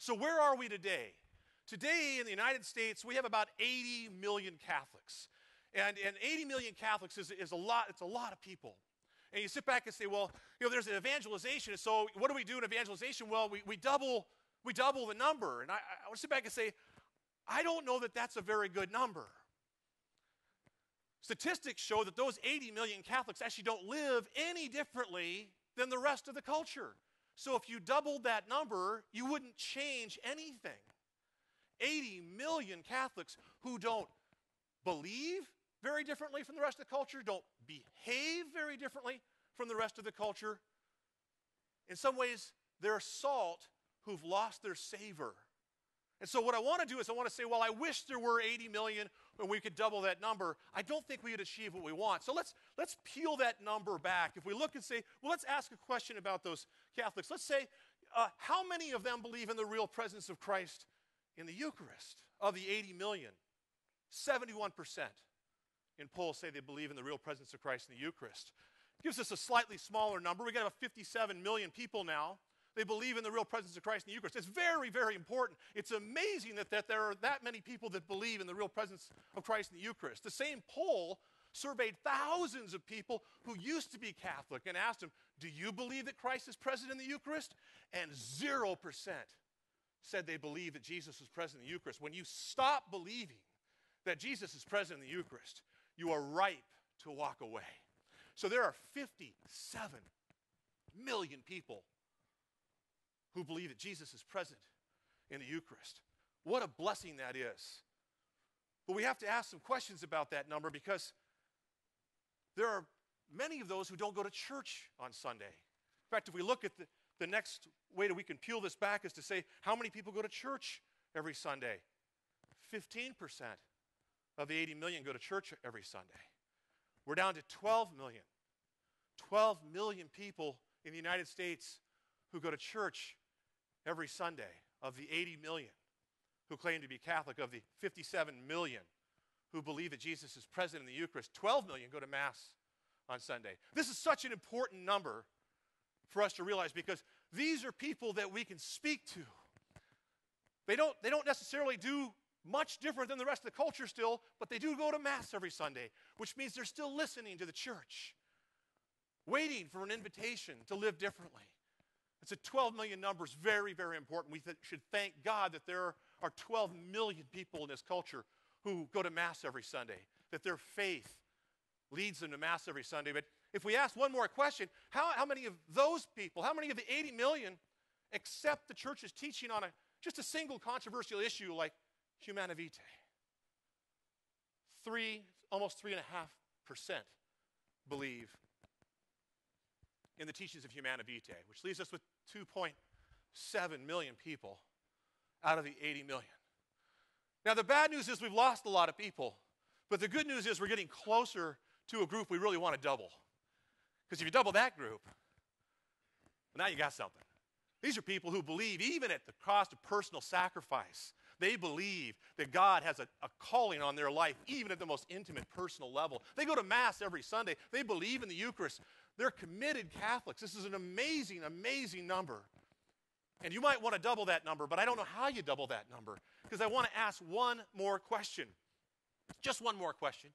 So where are we today? Today in the United States, we have about 80 million Catholics. And 80 million Catholics is a lot. It's a lot of people. And you sit back and say, well, there's an evangelization. So what do we do in evangelization? Well, we double the number. And I would sit back and say, I don't know that that's a very good number. Statistics show that those 80 million Catholics actually don't live any differently than the rest of the culture. So if you doubled that number, you wouldn't change anything. 80 million Catholics who don't believe very differently from the rest of the culture, don't behave very differently from the rest of the culture. In some ways, they're salt who've lost their savor. And so what I want to do is I want to say, well, I wish there were 80 million and we could double that number. I don't think we would achieve what we want. So let's peel that number back. If we look and say, well, let's ask a question about those Catholics. Let's say, how many of them believe in the real presence of Christ in the Eucharist? Of the 80 million, 71% in polls say they believe in the real presence of Christ in the Eucharist. It gives us a slightly smaller number. We got about 57 million people now. They believe in the real presence of Christ in the Eucharist. It's very, very important. It's amazing that there are that many people that believe in the real presence of Christ in the Eucharist. The same poll surveyed thousands of people who used to be Catholic and asked them, do you believe that Christ is present in the Eucharist? And 0% said they believe that Jesus is present in the Eucharist. When you stop believing that Jesus is present in the Eucharist, you are ripe to walk away. So there are 57 million people who believe that Jesus is present in the Eucharist. What a blessing that is. But we have to ask some questions about that number because there are many of those who don't go to church on Sunday. In fact, if we look at the next way that we can peel this back is to say, how many people go to church every Sunday? 15% of the 80 million go to church every Sunday. We're down to 12 million. 12 million people in the United States who go to church every Sunday of the 80 million who claim to be Catholic, of the 57 million who believe that Jesus is present in the Eucharist. 12 million go to Mass on Sunday. This is such an important number for us to realize because these are people that we can speak to. They don't necessarily do much different than the rest of the culture still, but they do go to Mass every Sunday, which means they're still listening to the church, waiting for an invitation to live differently. It's a 12 million number is very, very important. We should thank God that there are 12 million people in this culture who go to Mass every Sunday, that their faith leads them to Mass every Sunday. But if we ask one more question, how many of those people, how many of the 80 million accept the church's teaching on just a single controversial issue like Humana Vitae? Almost 3.5% believe in the teachings of Humana Vitae, which leaves us with 2.7 million people out of the 80 million. Now, the bad news is we've lost a lot of people, but the good news is we're getting closer to a group we really want to double. Because if you double that group, well, now you got something. These are people who believe, even at the cost of personal sacrifice, they believe that God has a calling on their life, even at the most intimate personal level. They go to Mass every Sunday. They believe in the Eucharist. They're committed Catholics. This is an amazing, amazing number. And you might want to double that number, but I don't know how you double that number because I want to ask one more question. Just one more question.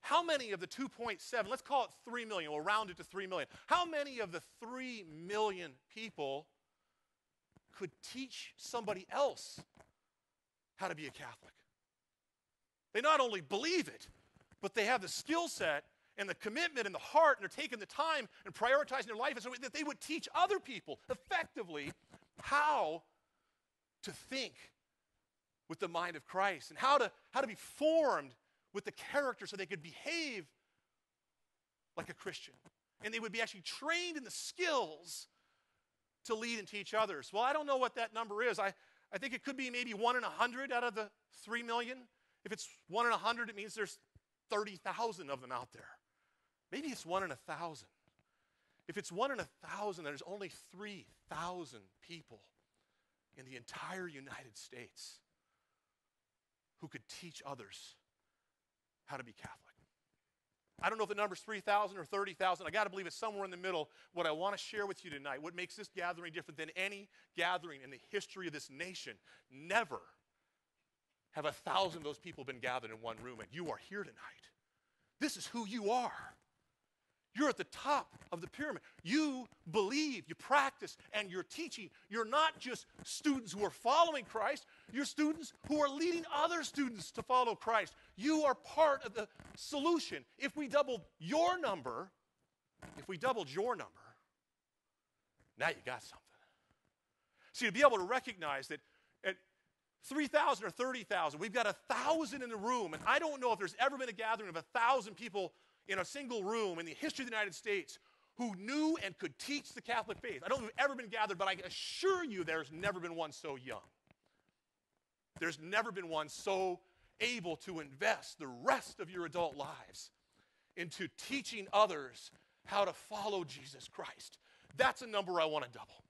How many of the 2.7, let's call it 3 million, we'll round it to 3 million. How many of the 3 million people could teach somebody else how to be a Catholic? They not only believe it, but they have the skill set and the commitment and the heart, and they're taking the time and prioritizing their life so that they would teach other people effectively how to think with the mind of Christ and how to be formed with the character so they could behave like a Christian. And they would be actually trained in the skills to lead and teach others. Well, I don't know what that number is. I think it could be maybe 1 in 100 out of the 3 million. If it's 1 in 100, it means there's 30,000 of them out there. Maybe it's 1 in 1,000. If it's 1 in 1,000, there's only 3,000 people in the entire United States who could teach others how to be Catholic. I don't know if the number's 3,000 or 30,000. I got to believe it's somewhere in the middle. What I want to share with you tonight, what makes this gathering different than any gathering in the history of this nation, never have 1,000 of those people been gathered in one room, and you are here tonight. This is who you are. You're at the top of the pyramid. You believe, you practice, and you're teaching. You're not just students who are following Christ. You're students who are leading other students to follow Christ. You are part of the solution. If we doubled your number, now you got something. See, to be able to recognize that at 3,000 or 30,000, we've got 1,000 in the room, and I don't know if there's ever been a gathering of 1,000 people in a single room in the history of the United States who knew and could teach the Catholic faith. I don't know if we've ever been gathered, but I assure you there's never been one so young. There's never been one so able to invest the rest of your adult lives into teaching others how to follow Jesus Christ. That's a number I want to double.